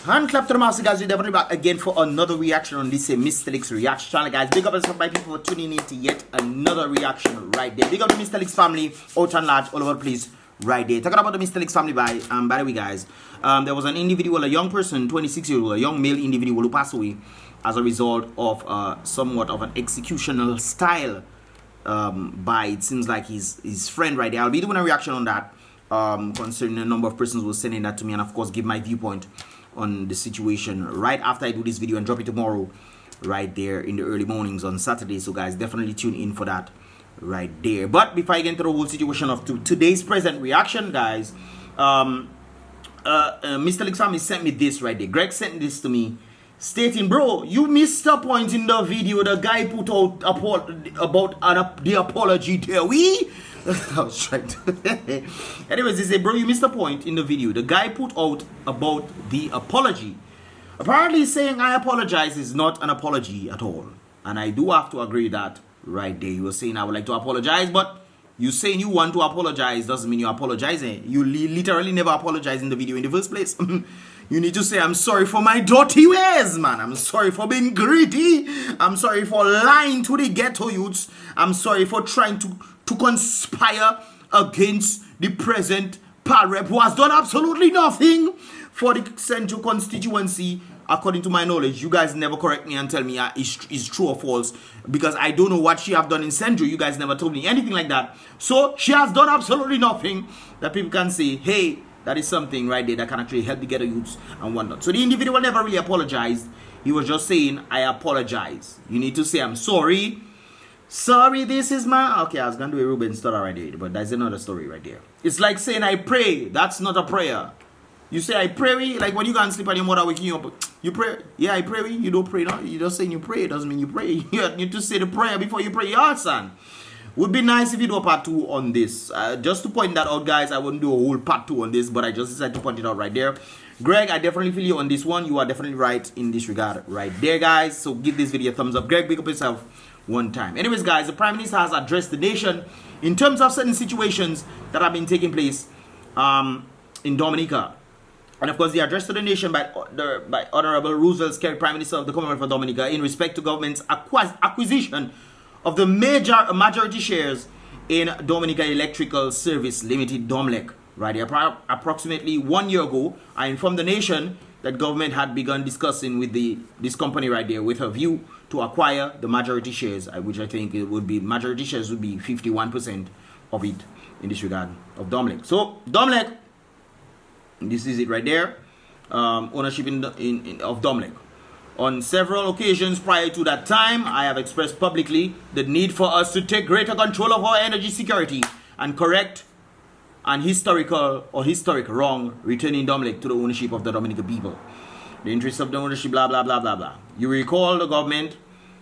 Hand clap to the master, guys. We're definitely back again for another reaction on this Mystelics reaction channel, guys. Big up yourself, my people, for tuning in to yet another reaction right there. Big up the Mystelics family, out and large, all over the place, right there. Talking about the Mystelics family, by the way, guys, there was an individual, a young person, 26-year-old, a young male individual who passed away as a result of somewhat of an executional style by, it seems like, his friend right there. I'll be doing a reaction on that concerning a number of persons who were sending that to me, and of course give my viewpoint on the situation right after I do this video and drop it tomorrow right there in the early mornings on Saturday. So guys, definitely tune in for that right there. But before I get into the whole situation of today's present reaction, guys, Mystelics family sent me this right there. Greg sent this to me stating, bro, you missed a point in the video. The guy put out about the apology there. I was trying to anyways, he said, bro, you missed a point in the video. The guy put out about the apology. Apparently saying I apologize is not an apology at all. And I do have to agree that right there. You were saying I would like to apologize, but you saying you want to apologize doesn't mean you're apologizing. You literally never apologize in the video in the first place. You need to say, I'm sorry for my dirty ways, man. I'm sorry for being greedy. I'm sorry for lying to the ghetto youths. I'm sorry for trying to conspire against the present BrBpTV, who has done absolutely nothing for the Central constituency. According to my knowledge, you guys never correct me and tell me it's true or false, because I don't know what she have done in Central. You guys never told me anything like that. So she has done absolutely nothing that people can say, hey, that is something right there that can actually help the ghetto youths and whatnot. So the individual never really apologized. He was just saying, I apologize. You need to say, I'm sorry. Sorry, this is my... Okay, I was going to do a Ruben story right there, but that's another story right there. It's like saying, I pray. That's not a prayer. You say, I pray. Like when you go and sleep and your mother waking you up, you pray. Yeah, I pray. You don't pray. No? You just saying you pray. It doesn't mean you pray. You need to say the prayer before you pray your son. Would be nice if you do a part 2 on this. Just to point that out, guys, I wouldn't do a whole part 2 on this, but I just decided to point it out right there. Greg, I definitely feel you on this one. You are definitely right in this regard right there, guys. So give this video a thumbs up. Greg, big up yourself one time. Anyways, guys, the Prime Minister has addressed the nation in terms of certain situations that have been taking place in Dominica. And of course, the address to the nation by Honorable Roosevelt Skerry, Prime Minister of the Commonwealth of Dominica, in respect to government's acquisition of the majority shares in Dominica Electrical Service Limited, DOMLEC. Right, approximately 1 year ago, I informed the nation that government had begun discussing with this company right there with a view to acquire the majority shares, which I think it would be, majority shares would be 51% of it in this regard of DOMLEC. So DOMLEC, this is it right there, ownership of DOMLEC. On several occasions prior to that time, I have expressed publicly the need for us to take greater control of our energy security and correct an historic wrong, returning DOMLEC to the ownership of the Dominican people. The interests of the ownership, blah, blah, blah, blah, blah. You recall the government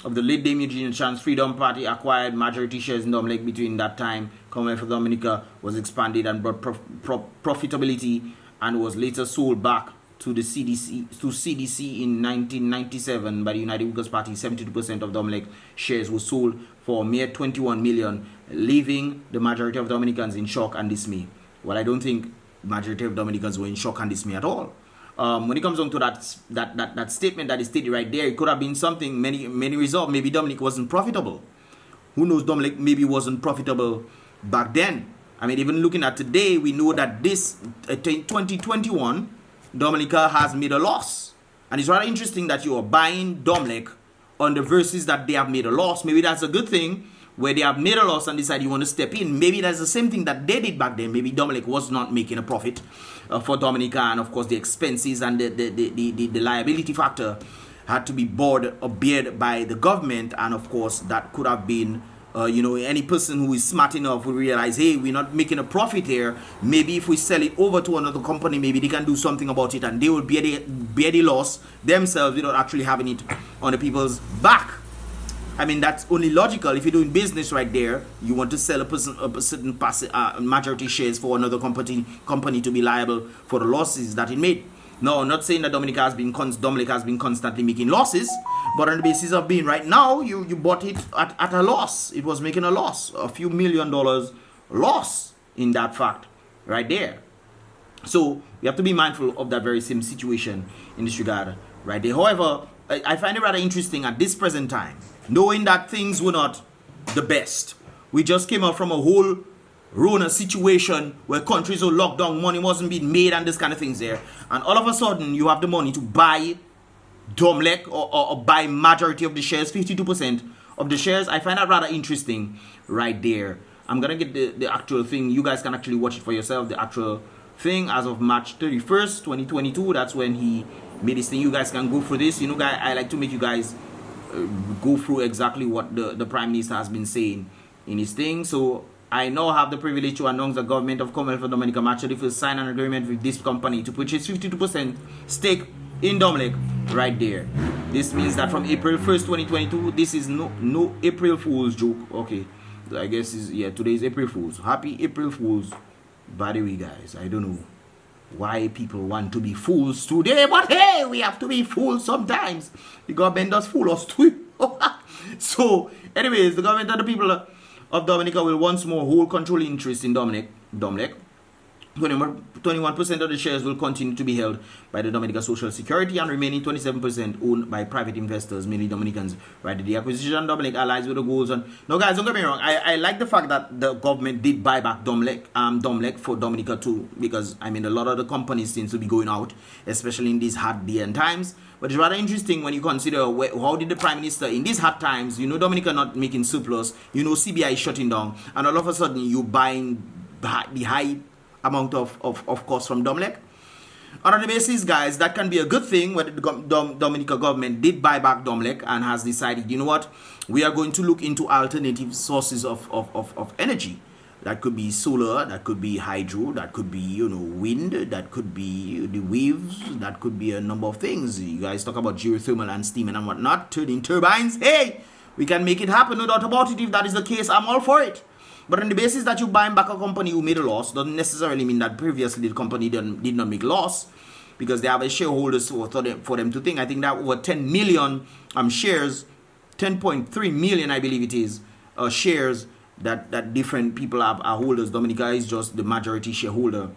of the late Dame Eugene Chance Freedom Party acquired majority shares in DOMLEC. Between that time, Commonwealth of Dominica was expanded and brought profitability, and was later sold back to the CDC in 1997 by the United Workers Party. 72% of DOMLEC shares were sold for a mere 21 million, leaving the majority of Dominicans in shock and dismay. Well, I don't think majority of Dominicans were in shock and dismay at all. When it comes on to that statement that is stated right there, it could have been something many resolved. Maybe DOMLEC wasn't profitable. Who knows? DOMLEC maybe wasn't profitable back then. I mean, even looking at today, we know that this 2021, Dominica has made a loss. And it's rather interesting that you are buying DOMLEC on the verses that they have made a loss. Maybe that's a good thing, where they have made a loss and decide you want to step in. Maybe that's the same thing that they did back then. Maybe DOMLEC was not making a profit for Dominica, and of course the expenses and the liability factor had to be borne by the government. And of course that could have been you know, any person who is smart enough will realize, hey, we're not making a profit here. Maybe if we sell it over to another company, maybe they can do something about it, and they will bear the loss themselves without actually having it on the people's back. I mean, that's only logical. If you're doing business right there, you want to sell a certain majority shares for another company to be liable for the losses that it made. No, I'm not saying that DOMLEC has been constantly making losses, but on the basis of being right now, you bought it at a loss. It was making a loss, a few $1 million loss in that fact right there. So we have to be mindful of that very same situation in this regard right there. However, I find it rather interesting at this present time, knowing that things were not the best. We just came out from a whole Rona situation where countries were locked down, money wasn't being made and this kind of things there. And all of a sudden, you have the money to buy DOMLEC or buy majority of the shares, 52% of the shares. I find that rather interesting right there. I'm going to get the actual thing. You guys can actually watch it for yourself, the actual thing as of March 31st, 2022. That's when he made this thing. You guys can go through this. You know, guys, I like to make you guys go through exactly what the Prime Minister has been saying in his thing. So I now have the privilege to announce the government of Commonwealth of Dominica March 31st sign an agreement with this company to purchase 52% stake in DOMLEC right there. This means that from April 1st, 2022, this is no April Fool's joke. Okay, I guess today is April Fool's. Happy April Fool's. By the way, guys, I don't know why people want to be fools today, but hey, we have to be fools sometimes. The government does fool us too. So, anyways, the government and the people of Dominica will once more hold controlling interest in DOMLEC. 21% of the shares will continue to be held by the Dominica Social Security and remaining 27% owned by private investors, mainly Dominicans. Right, the acquisition of DOMLEC aligns with the goals. And now, guys, don't get me wrong. I like the fact that the government did buy back DOMLEC for Dominica too, because I mean a lot of the companies seem to be going out, especially in these hard day and times. But it's rather interesting when you consider how did the Prime Minister in these hard times, you know, Dominica not making surplus, you know, CBI is shutting down, and all of a sudden you buying the high amount of cost from DOMLEC. On the basis, guys, that can be a good thing when the Dominica government did buy back DOMLEC and has decided, you know what, we are going to look into alternative sources of energy. That could be solar, that could be hydro, that could be, you know, wind, that could be the waves, that could be a number of things. You guys talk about geothermal and steam and whatnot, turning turbines. Hey, we can make it happen, no doubt about it. If that is the case, I'm all for it. But on the basis that you're buying back a company who made a loss, doesn't necessarily mean that previously the company did not make loss, because they have a shareholders for them to think. I think that over 10 million shares, 10.3 million, I believe it is, shares that different people are holders. Dominica is just the majority shareholder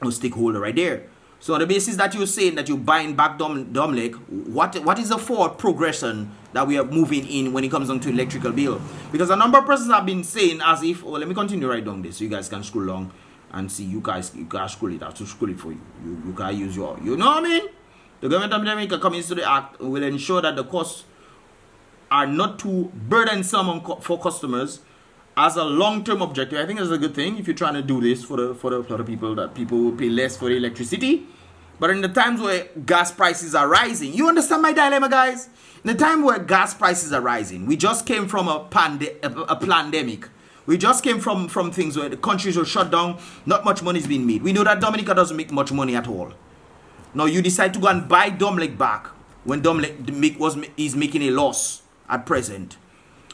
or stakeholder right there. So on the basis that you're saying that you're buying back DOMLEC, what is the forward progression that we are moving in when it comes down to electrical bill? Because a number of persons have been saying as if, let me continue right down this so you guys can scroll along and see. You guys scroll it. I have to scroll it for you. You can use your, you know what I mean? The government of Dominica coming into the act will ensure that the costs are not too burdensome for customers as a long-term objective. I think it's a good thing if you're trying to do this for the people, that people will pay less for electricity. But in the times where gas prices are rising, you understand my dilemma, guys? In the time where gas prices are rising, we just came from a pandemic. We just came from things where the countries were shut down, not much money is being made. We know that Dominica doesn't make much money at all. Now you decide to go and buy DOMLEC back when DOMLEC is making a loss at present.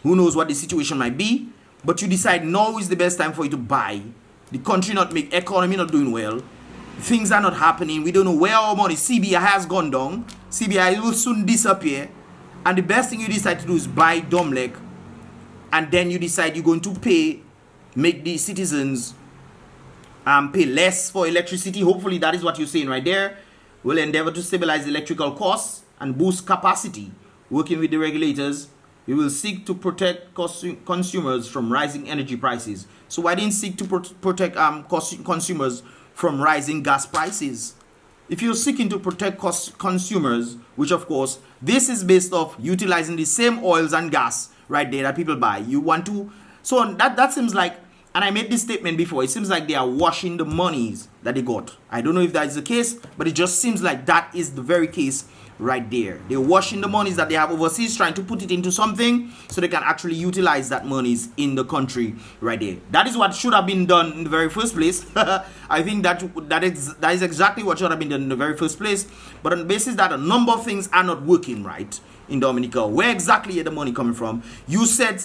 Who knows what the situation might be? But you decide now is the best time for you to buy. The country economy not doing well. Things are not happening. We don't know where our money. CBI has gone down. CBI will soon disappear. And the best thing you decide to do is buy DOMLEC. And then you decide you're going to make the citizens pay less for electricity. Hopefully that is what you're saying right there. We'll endeavor to stabilize electrical costs and boost capacity. Working with the regulators, we will seek to protect consumers from rising energy prices. So why didn't seek to protect consumers from rising gas prices? If you're seeking to protect consumers, which of course, this is based off utilizing the same oils and gas right there that people buy. You want to, so that seems like, and I made this statement before, it seems like they are washing the monies that they got. I don't know if that is the case, but it just seems like that is the very case right there. They're washing the monies that they have overseas, trying to put it into something so they can actually utilize that monies in the country right there. That is what should have been done in the very first place. I think that is exactly what should have been done in the very first place. But on the basis that a number of things are not working right in Dominica, where exactly is the money coming from? You said,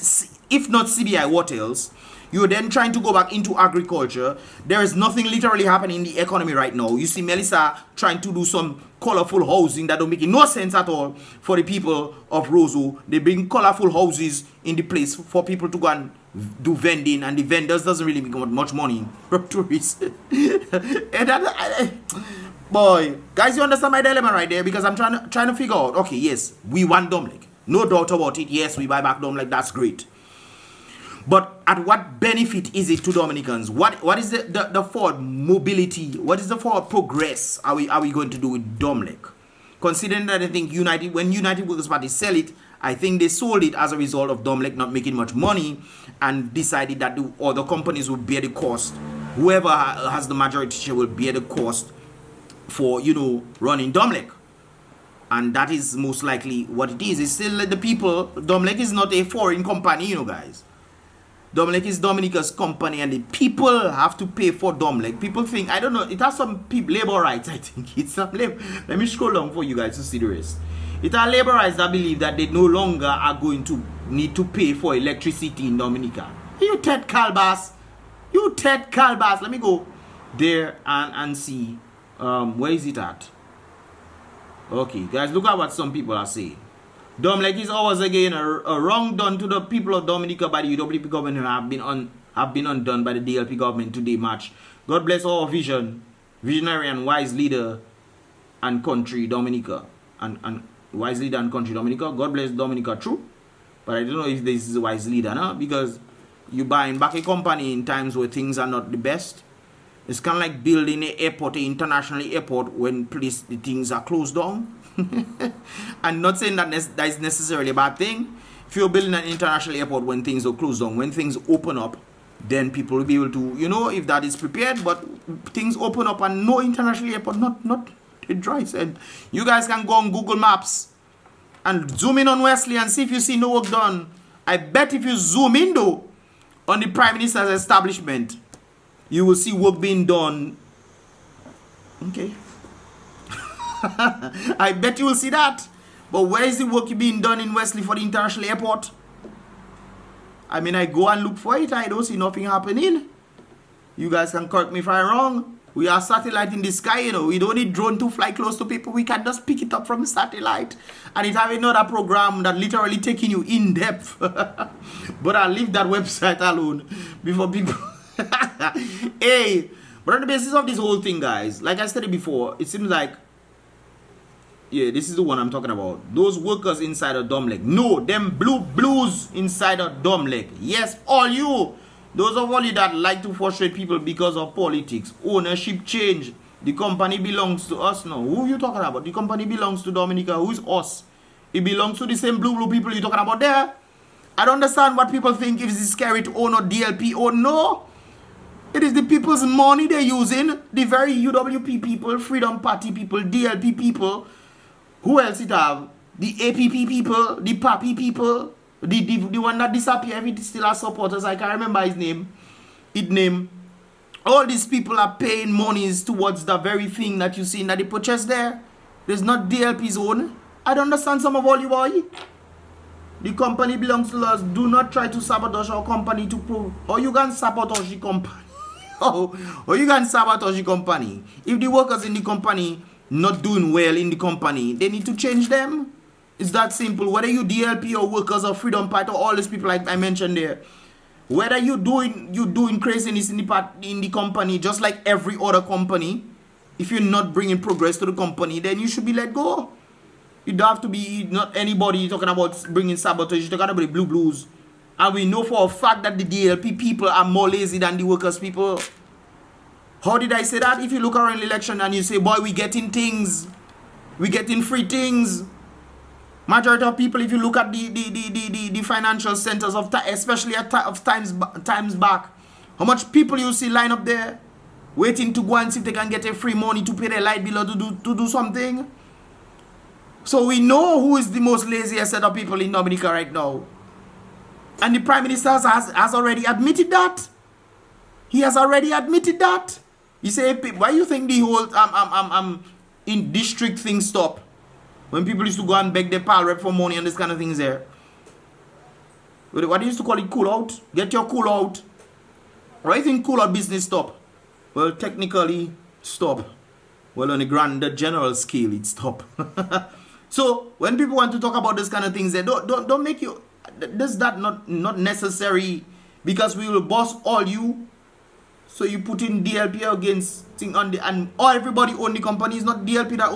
if not CBI, what else? You're then trying to go back into agriculture. There is nothing literally happening in the economy right now. You see Melissa trying to do some colorful housing that don't make no sense at all for the people of Roseau. They bring colorful houses in the place for people to go and do vending, and the vendors doesn't really make much money from tourists. Boy, guys, you understand my dilemma right there? Because I'm trying to figure out. Okay, yes, we want DOMLEC, no doubt about it. Yes, we buy back DOMLEC. That's great. But at what benefit is it to Dominicans? What is the forward mobility? What is the forward progress are we going to do with DOMLEC? Considering that I think when United Workers Party sell it, I think they sold it as a result of DOMLEC not making much money and decided that the other companies will bear the cost. Whoever has the majority share will bear the cost for, running DOMLEC. And that is most likely what it is. It's still the people. DOMLEC is not a foreign company, guys. DOMLEC is Dominica's company, and the people have to pay for DOMLEC. People think, I don't know, it has some labor rights, I think. It's some labor. Let me scroll down for you guys to see the rest. It are labor rights that believe that they no longer are going to need to pay for electricity in Dominica. You Ted Calbas. Let me go there and see. Where is it at? Okay, guys, look at what some people are saying. DOMLEC is always again a wrong done to the people of Dominica by the UWP government and have been undone by the DLP government today, March. God bless our visionary and wise leader and country, Dominica. And wise leader and country, Dominica. God bless Dominica, true. But I don't know if this is a wise leader, no? Because you buying back a company in times where things are not the best. It's kind of like building an airport, an international airport, when the things are closed down. I'm not saying that that is necessarily a bad thing. If you're building an international airport when things are closed down, when things open up, then people will be able to, if that is prepared. But things open up and no international airport, not it dries. And you guys can go on Google Maps and zoom in on Wesley and see if you see no work done. I bet if you zoom in though on the Prime Minister's establishment, you will see work being done. Okay. I bet you will see that. But where is the work being done in Wesley for the international airport? I mean, I go and look for it. I don't see nothing happening. You guys can correct me if I'm wrong. We are satellite in the sky, We don't need drone to fly close to people. We can just pick it up from the satellite. And it have another program that literally taking you in depth. But I'll leave that website alone before people... Hey, but on the basis of this whole thing, guys, like I said before, it seems like, yeah, this is the one I'm talking about. Those workers inside of DOMLEC. No, them blues inside of DOMLEC. Yes, all you. Those of all you that like to frustrate people because of politics. Ownership change. The company belongs to us now. Who are you talking about? The company belongs to Dominica. Who is us? It belongs to the same blue people you're talking about there. I don't understand what people think if it's scary to own or DLP or no. It is the people's money they're using. The very UWP people, Freedom Party people, DLP people. Who else it have? The APP people, the PAPI people, the one that disappear if it still has supporters. I can't remember his name. All these people are paying monies towards the very thing that you see in the purchase there. There's not DLP's own. I don't understand some of all you boy. The company belongs to us. Do not try to sabotage our company to prove. Or you can sabotage the company. Or you can sabotage the company. If the workers in the company not doing well in the company, they need to change them. It's that simple. Whether you DLP or workers or Freedom Party or all these people like I mentioned there, whether you doing craziness in the company just like every other company, if you're not bringing progress to the company, then you should be let go. You don't have to be not anybody talking about bringing sabotage. You're talking about the blues. And we know for a fact that the DLP people are more lazy than the workers people. How did I say that? If you look around the election and you say, boy, we getting things. We getting free things. Majority of people, if you look at the financial centers of especially at times back, how much people you see line up there waiting to go and see if they can get a free money to pay their light bill or to do something. So we know who is the most laziest set of people in Dominica right now. And the Prime Minister has already admitted that. He has already admitted that. He said, why you think the whole in district thing stop? When people used to go and beg their pal rep for money and this kind of things there. What they used to call it cool out. Get your cool out. Why you think cool out business stop? Well, technically stop. Well, on the general scale, it stop. So when people want to talk about this kind of things, they don't make you. Does that not necessary because we will boss all you. So you put in DLP against thing on the and everybody own the company. It's not DLP that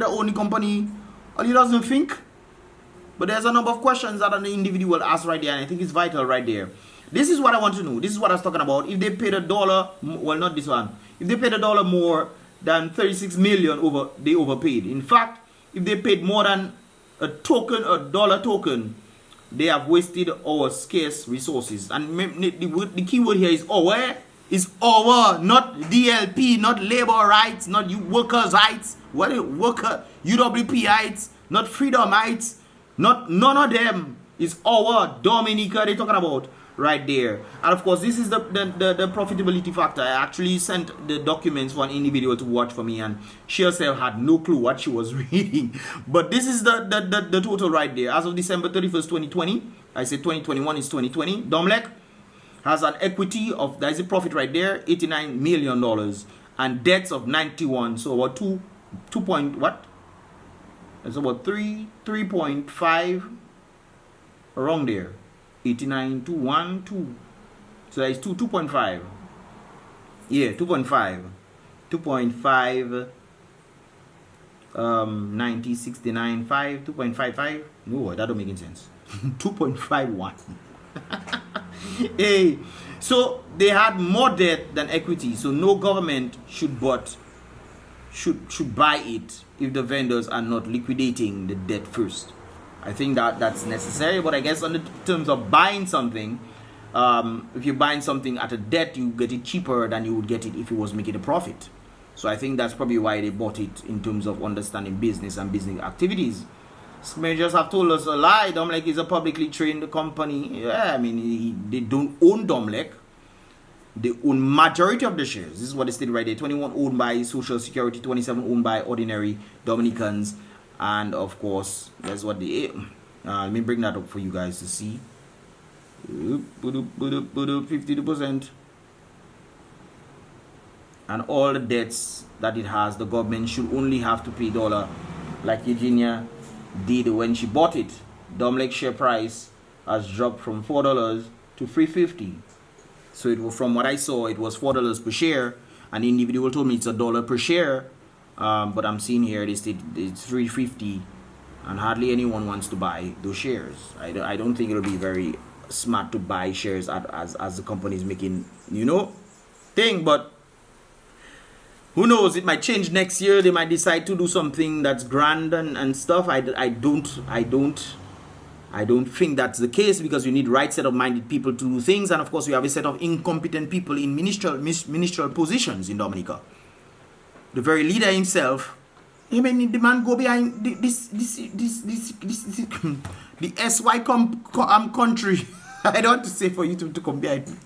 own the company. All he doesn't think. But there's a number of questions that an individual asks right there, and I think it's vital right there. This is what I want to know. This is what I was talking about. If they paid $1, well, not this one. If they paid $1 more than 36 million they overpaid. In fact, if they paid more than a dollar token, they have wasted our scarce resources. And the key word here is our. Is our, not DLP, not labor rights, not you workers' rights, what worker, UWP rights, not freedom rights, none of them. Is our Dominica they're talking about right there. And of course, this is the profitability factor. I actually sent the documents for an individual to watch for me, and she herself had no clue what she was reading. But this is the total right there. As of December 31st, 2020, I said 2021 is 2020. DOMLEC has an equity of, there is a profit right there, $89 million, and debts of 91. So about 2 point what? It's about 3.5 around there. 89 to 1 2. So that is 2.5. Yeah, 2.5. 2.5 90 69 5 2.55. No, that don't make any sense. 2.51. Hey, so they had more debt than equity, so no government should buy it if the vendors are not liquidating the debt first. I think that's necessary, but I guess on the terms of buying something, if you're buying something at a debt, you get it cheaper than you would get it if it was making a profit. So I think that's probably why they bought it, in terms of understanding business and business activities. Managers have told us a lie. DOMLEC is a publicly traded company. Yeah, I mean, they don't own DOMLEC. They own majority of the shares. This is what they stated right there. 21 owned by Social Security, 27 owned by ordinary Dominicans. And of course, that's what they... let me bring that up for you guys to see. 52%. And all the debts that it has, the government should only have to pay $1, like Eugenia did when she bought it. DOMLEC share price has dropped from $4 to $3.50. So it was, from what I saw, it was $4 per share. An individual told me it's $1 per share, but I'm seeing here it's $3.50, and hardly anyone wants to buy those shares. I don't think it'll be very smart to buy shares as the company is making, thing, but who knows, it might change next year. They might decide to do something that's grand and stuff. I don't think that's the case, because you need right set of minded people to do things, and of course we have a set of incompetent people in ministerial positions in Dominica. The very leader himself, the man go behind this the SY country. I don't want to say for you to come behind.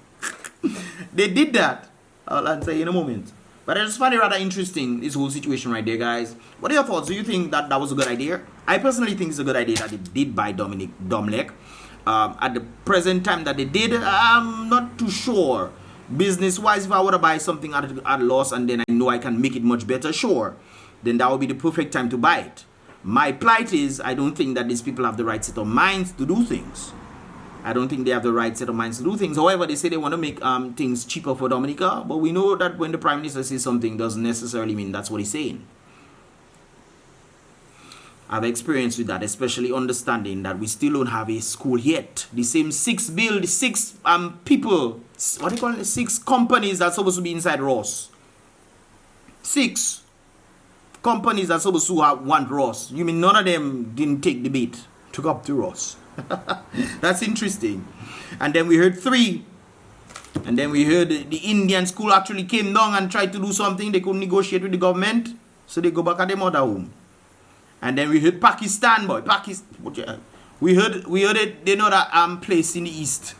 They did that. I'll answer in a moment. But I just find it rather interesting, this whole situation right there, guys. What are your thoughts? Do you think that was a good idea? I personally think it's a good idea that they did buy DOMLEC. At the present time that they did, I'm not too sure. Business-wise, if I were to buy something at a loss and then I know I can make it much better, sure, then that would be the perfect time to buy it. My plight is, I don't think that these people have the right set of minds to do things. I don't think they have the right set of minds to do things. However, they say they want to make things cheaper for Dominica, but we know that when the Prime Minister says something, doesn't necessarily mean that's what he's saying. I've experienced with that, especially understanding that we still don't have a school yet. The same six people, what do you call it? 6 companies that's supposed to be inside Ross. 6 companies that's supposed to want Ross. You mean none of them didn't take the bait to go up to Ross? That's interesting. And then we heard 3. And then we heard the Indian school actually came down and tried to do something. They couldn't negotiate with the government, so they go back at their mother home. And then we heard Pakistan, boy. We heard it, another place in the east.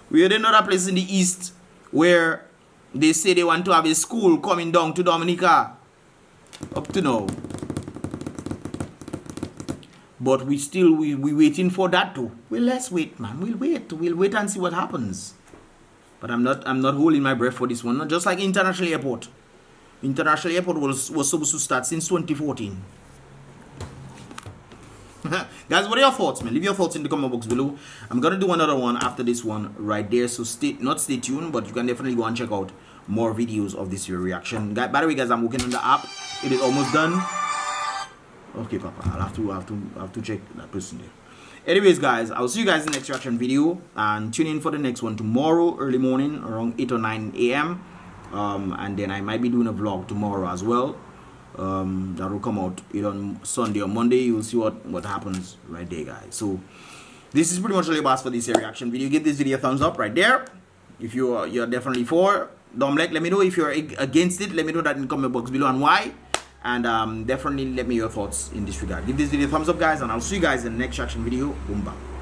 We heard another place in the east where they say they want to have a school coming down to Dominica. Up to now. But we waiting for that too. Well, let's wait, man. We'll wait and see what happens. But I'm not holding my breath for this one. Not just like International Airport. International Airport was supposed to start since 2014. Guys, what are your thoughts, man? Leave your thoughts in the comment box below. I'm gonna do another one after this one right there, so stay tuned, but you can definitely go and check out more videos of this reaction. By the way, guys, I'm working on the app. It is almost done. Okay, Papa, I'll have to check that person there. Anyways, guys, I'll see you guys in the next reaction video, and tune in for the next one tomorrow early morning around 8 or 9 a.m. And then I might be doing a vlog tomorrow as well. That will come out either on Sunday or Monday. You'll see what happens right there, guys. So this is pretty much all about for this reaction video. Give this video a thumbs up right there if you're definitely for DOMLEC. Let me know if you're against it. Let me know that in the comment box below and why. And definitely let me know your thoughts in this regard. Give this video a thumbs up, guys, and I'll see you guys in the next reaction video. Boom, bam.